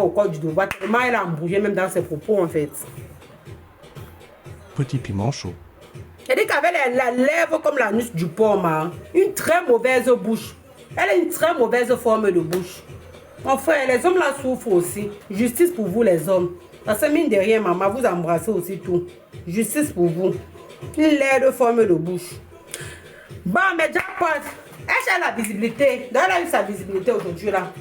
pas au corps du devoir. Tellement elle a embrouillé même dans ses propos en fait. Petit piment chaud. Elle dit qu'avec la lèvre comme la nuque du porc, une très mauvaise bouche. Elle a une très mauvaise forme de bouche. Mon frère, les hommes là souffrent aussi. Justice pour vous les hommes. Parce que mine de rien, maman, vous embrassez aussi tout. Justice pour vous. Une laide forme de bouche. Bon, mais jackpot. Elle a la visibilité. Donc elle a eu sa visibilité aujourd'hui là.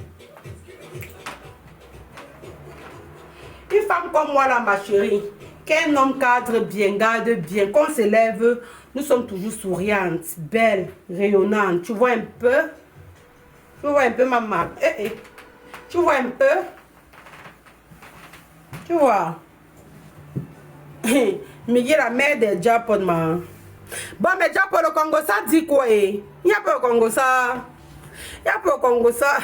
Une femme comme moi là, ma chérie, qu'un homme cadre bien, garde bien, qu'on se lève, nous sommes toujours souriantes, belles, rayonnantes. Tu vois un peu? Tu vois un peu, maman? Tu vois un peu? Tu vois? Miguel, la mère des jackpots, man. Bon, mais jackpot, le Congo, ça dit quoi? Il n'y a pas au Congo, ça. Il n'y a pas au Congo, ça.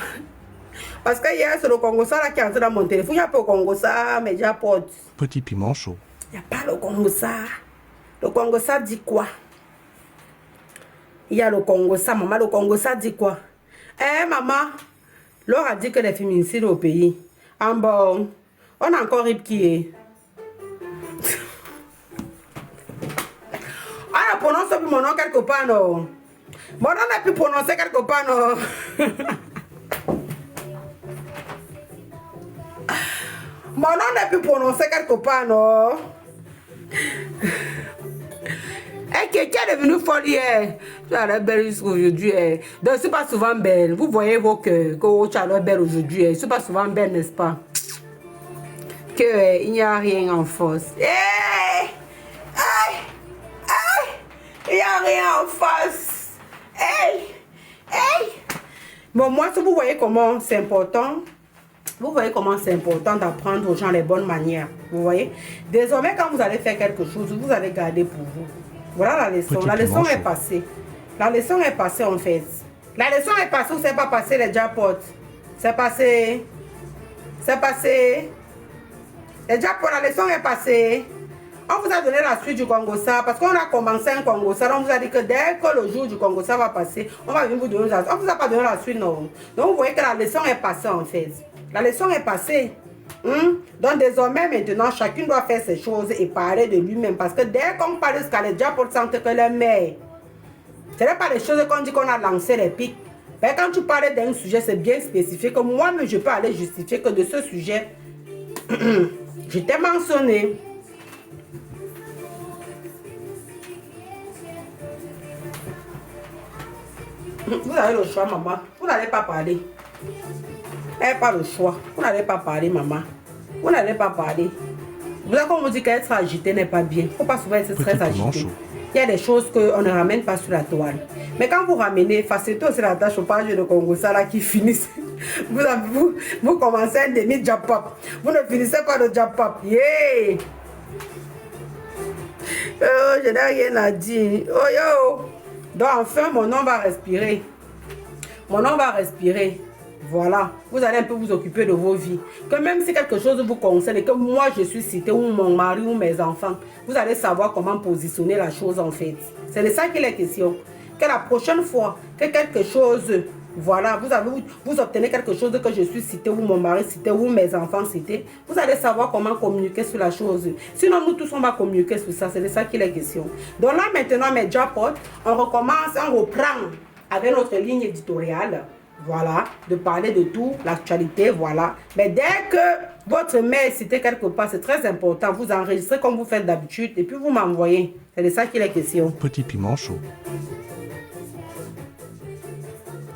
Parce que hier, c'est le Congo ça là qui est entré dans mon téléphone. Il n'y a pas le Congo ça, mais j'apporte. Petit piment chaud. Il n'y a pas le Congo ça. Le Congo ça dit quoi? Il y a le Congo ça, maman. Le Congo ça dit quoi? Eh, maman, Laure a dit que les féminicides au pays. En bon, on a encore Rip qui est. On a prononcé mon nom quelque part, non? Mon nom n'a plus prononcé quelque part, non? Mon nom n'est plus prononcé quelque part, non? Et qui est devenu folle hier? Tu as l'air belle jusqu'aujourd'hui. Donc, je ne suis pas souvent belle. Vous voyez vos cœurs, que tu as l'air belle aujourd'hui. Je ne suis pas souvent belle, n'est-ce pas? Il n'y a rien en force. Hey! Hey! Hey! Il n'y a rien en face. Hey! Hey! Bon, moi, si vous voyez comment c'est important. Vous voyez comment c'est important d'apprendre aux gens les bonnes manières. Vous voyez? Désormais, quand vous allez faire quelque chose, vous allez garder pour vous. Voilà la leçon. La leçon est passée. La leçon est passée en fait. La leçon est passée ou c'est pas passé les jackpots? C'est passé. C'est passé. Les jackpots, la leçon est passée. On vous a donné la suite du Congo-ça parce qu'on a commencé un Congo-ça. On vous a dit que dès que le jour du Congo-ça va passer, on va venir vous donner la suite. On vous a pas donné la suite, non. Donc vous voyez que la leçon est passée en fait. La leçon est passée. Donc désormais, maintenant, chacun doit faire ses choses et parler de lui-même. Parce que dès qu'on parle de ce qu'elle est déjà pour sentir que le mère, ce n'est pas des choses qu'on dit qu'on a lancé les pics. Mais quand tu parles d'un sujet, c'est bien spécifique. Que moi-même, je peux aller justifier que de ce sujet, je t'ai mentionné. Vous avez le choix, maman. Vous n'allez pas parler. Vous n'avez pas le choix. Vous n'allez pas parler, maman. Vous n'allez pas parler. Vous savez qu'on vous dit qu'être agité n'est pas bien. Il ne faut pas souvent être très agité. Il y a des choses qu'on ne ramène pas sur la toile. Mais quand vous ramenez, facilitez aussi la tâche au page de Congo, ça là qui finissent. Vous commencez un demi-jackpot. Vous ne finissez pas le jackpot. Yeah! Oh, je n'ai rien à dire. Oh yo! Donc enfin, mon nom va respirer. Mon nom va respirer. Voilà, vous allez un peu vous occuper de vos vies. Que même si quelque chose vous concerne et que moi je suis cité ou mon mari ou mes enfants, vous allez savoir comment positionner la chose en fait. C'est de ça qu'il est question. Que la prochaine fois que quelque chose, voilà, vous obtenez quelque chose que je suis cité ou mon mari cité ou mes enfants cités, vous allez savoir comment communiquer sur la chose. Sinon nous tous on va communiquer sur ça, c'est de ça qu'il est question. Donc là maintenant mes jackpots, on recommence, on reprend avec notre ligne éditoriale. Voilà, de parler de tout, l'actualité, voilà. Mais dès que votre mail est cité quelque part, c'est très important. Vous enregistrez comme vous faites d'habitude et puis vous m'envoyez. C'est de ça qu'il est question. Petit piment chaud.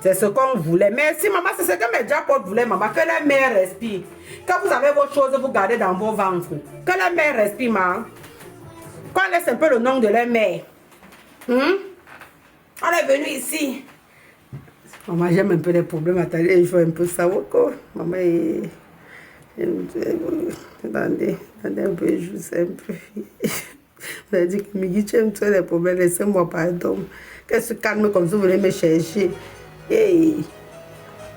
C'est ce qu'on voulait. Merci, maman. C'est ce que mes jackpots voulaient, maman. Que la mère respire. Quand vous avez vos choses, vous gardez dans vos ventres. Que la mère respire, maman. Qu'on laisse un peu le nom de la mère. On est venu ici. Maman, j'aime un peu les problèmes. Attendez, je veux un peu savoir quoi. Maman, attendez un peu, je sais un peu. Vous avez dit que Migui, tu aimes tous les problèmes. Laissez-moi, pardon. Qu'elle se calme comme ça, vous venez me chercher. Hey.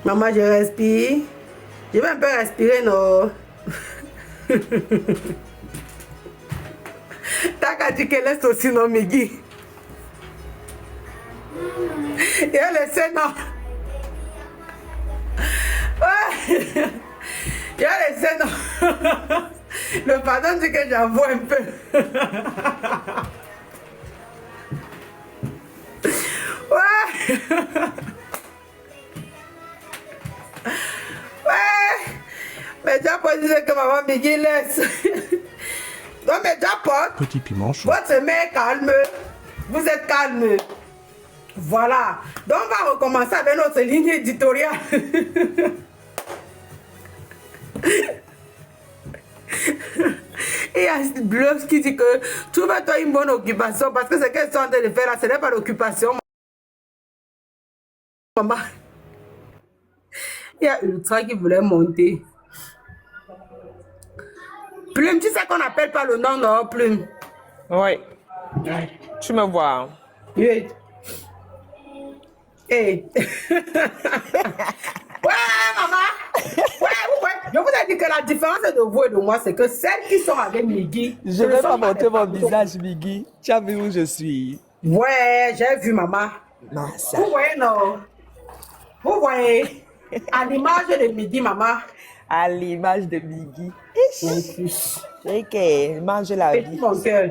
Maman, je respire. Je vais un peu respirer, non? T'as qu'à dire qu'elle laisse aussi, non, Migui? Et elle essaie, non? Il y a les scènes. Le pardon dit que j'avoue un peu. Ouais. Ouais. Mais Japo disait que maman Biggie laisse. Non mais Japo. Petit piment chaud. Votre mère est calme. Vous êtes calme. Voilà. Donc on va recommencer avec notre ligne éditoriale. Et il y a Bluff qui dit que trouve-toi une bonne occupation parce que ce qu'elles sont en train de faire là, ce n'est pas l'occupation. Maman. Il y a Ultra qui voulait monter. Plume, tu sais qu'on n'appelle pas le nom, non, Plume. Oui. Tu me vois. Oui. Hey. Ouais, maman. Ouais. Je vous ai dit que la différence de vous et de moi, c'est que celles qui sont avec Migui. Je ne vais pas montrer mon visage, Migui. Tu as vu où je suis? Ouais, j'ai vu, maman. Massa. Vous voyez, non? Vous voyez, à l'image de Migui, maman. À l'image de Migui. Mon fils. C'est que mange la Petit vie. mon cœur.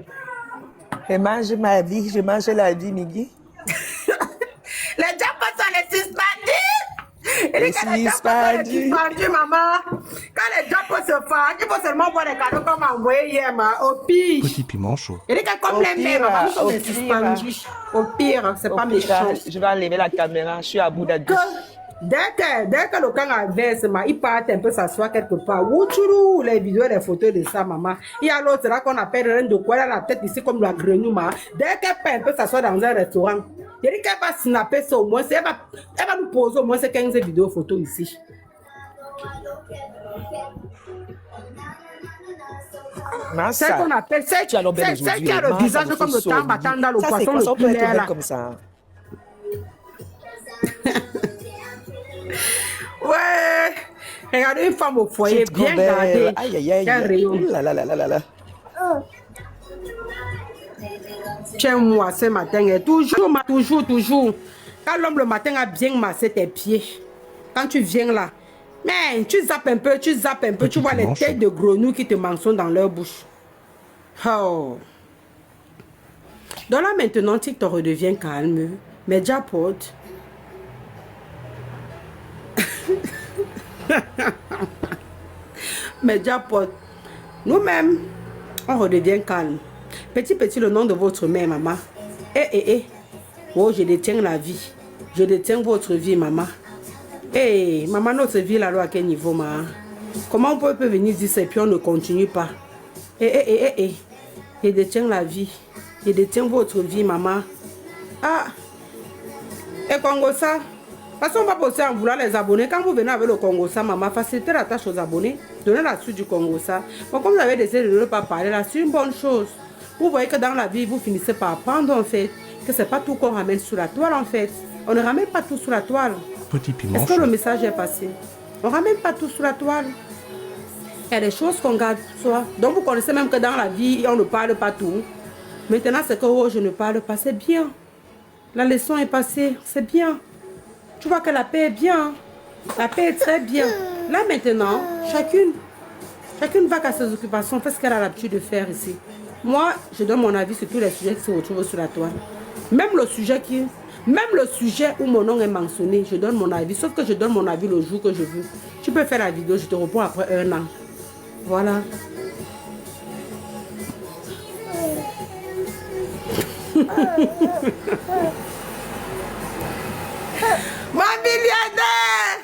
Je mange ma vie, je mange la vie, Migui. Les Japonais sont les six bandits. Les six bandits. Maman. Quand les Japonais se fâchent, il faut seulement voir les cadeaux qu'on m'a envoyés hier, au pire. Petit piment chaud. Il dit que comme Au les pire, mères, nous sommes au des pire. suspendus. Au pire, c'est pas méchant. Je vais enlever la caméra, je suis à bout d'addition. Dès que le camp inverse, il part un peu s'asseoir quelque part. Ouchourou, les vidéos, les photos de ça, maman. Il y a l'autre là qu'on appelle reine de quoi, elle a la tête ici comme la grenouille, maman. Dès qu'elle part un peu s'asseoir dans un restaurant, il dit qu'elle va snapper ça au moins, elle va nous poser au moins ces 15 vidéos photos ici. C'est ce qu'on appelle, c'est qui a le visage comme le temps battant dans le poisson, le poulet là. Comme ça. Ouais, regardez une femme au foyer bien gardée. Aïe. Un rayon. Là. Tiens-moi ce matin, et toujours. Quand l'homme le matin a bien massé tes pieds, quand tu viens là, mais tu zappes un peu, tu vois les têtes de grenouilles qui te mentionnent dans leur bouche. Oh. Donc là maintenant, TikTok redevient calme, mais Japot. Mais Japot, nous-mêmes, on redevient calme. Petit, le nom de votre mère, maman. Oh, je détiens la vie. Je détiens votre vie, maman. Maman, notre vie, là, à quel niveau, maman? Comment on peut venir dire ça et puis on ne continue pas? Je détiens la vie. Je détiens votre vie, maman. Ah! Et Congo, ça? Parce qu'on va poster en vouloir les abonnés. Quand vous venez avec le Congo, ça, maman, facilitez la tâche aux abonnés. Donnez la suite du Congo, ça. Bon, comme vous avez décidé de ne pas parler là, c'est une bonne chose. Vous voyez que dans la vie, vous finissez par apprendre, en fait, que c'est pas tout qu'on ramène sur la toile, en fait. On ne ramène pas tout sur la toile. Petit piment Est-ce que chaud. le message est passé? On ne ramène pas tout sur la toile. Il y a des choses qu'on garde pour soi. Donc, vous connaissez même que dans la vie, on ne parle pas tout. Maintenant, c'est que oh, je ne parle pas, c'est bien. La leçon est passée, c'est bien. Tu vois que la paix est bien. La paix est très bien. Là maintenant, chacune va à ses occupations, fait ce qu'elle a l'habitude de faire ici. Moi, je donne mon avis sur tous les sujets qui se retrouvent sur la toile. Même le sujet où mon nom est mentionné, je donne mon avis. Sauf que je donne mon avis le jour que je veux. Tu peux faire la vidéo, je te réponds après 1 an. Voilà. Ma millionnaire,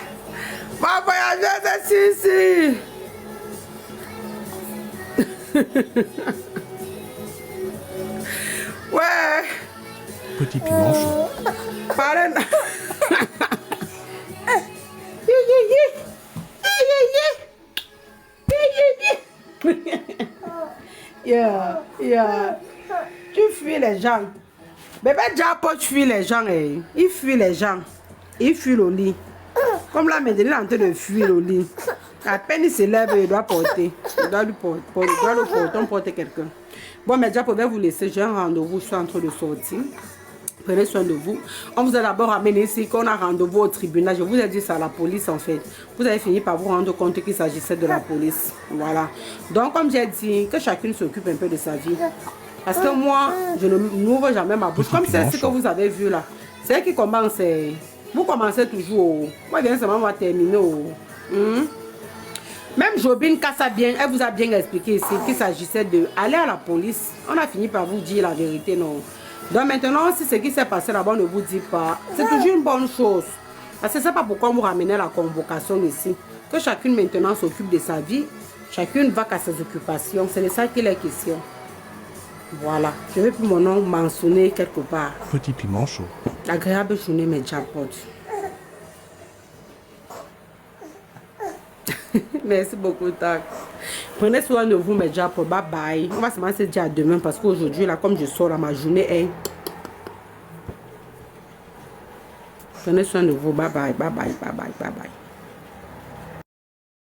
ma voyageuse est ici. Ouais. Petit piment chaud. Pardon. Yeah. Tu fuis les gens. Bébé Japo, tu fuis les gens. Il fuit les gens. Il fuit le lit. Comme là, maintenant, il est en train de fuir le lit. À peine il se lève, il doit porter. Il doit le porter, on porter quelqu'un. Bon, mais Japo, je vais vous laisser. J'ai un rendez-vous, je suis en train de sortir. Prenez soin de vous. On vous a d'abord amené ici, qu'on a rendez-vous au tribunal. Je vous ai dit ça à la police en fait. Vous avez fini par vous rendre compte qu'il s'agissait de la police. Voilà. Donc comme j'ai dit, que chacune s'occupe un peu de sa vie. Parce que moi, je n'ouvre jamais ma bouche. Comme c'est ce que vous avez vu là. C'est elle qui commence. Vous commencez toujours. Moi, bien seulement, on va terminer. Même Jobine Kassa bien, elle vous a bien expliqué ici qu'il s'agissait d'aller à la police. On a fini par vous dire la vérité, non. Donc maintenant, si ce qui s'est passé là-bas ne vous dit pas, c'est toujours une bonne chose. Parce que c'est pas pourquoi vous ramenez la convocation ici. Que chacune maintenant s'occupe de sa vie. Chacune va à ses occupations. C'est de ça qu'il est question. Voilà. Je vais plus mon nom mentionner quelque part. Petit piment chaud. Agréable journée, mes jackpots. Merci beaucoup, Tac. Prenez soin de vous, mes jackpots. Bye bye. On va se dire à demain parce qu'aujourd'hui, là, comme je sors, là, ma journée est... Prenez soin de vous. Bye bye, bye bye, bye bye, bye bye.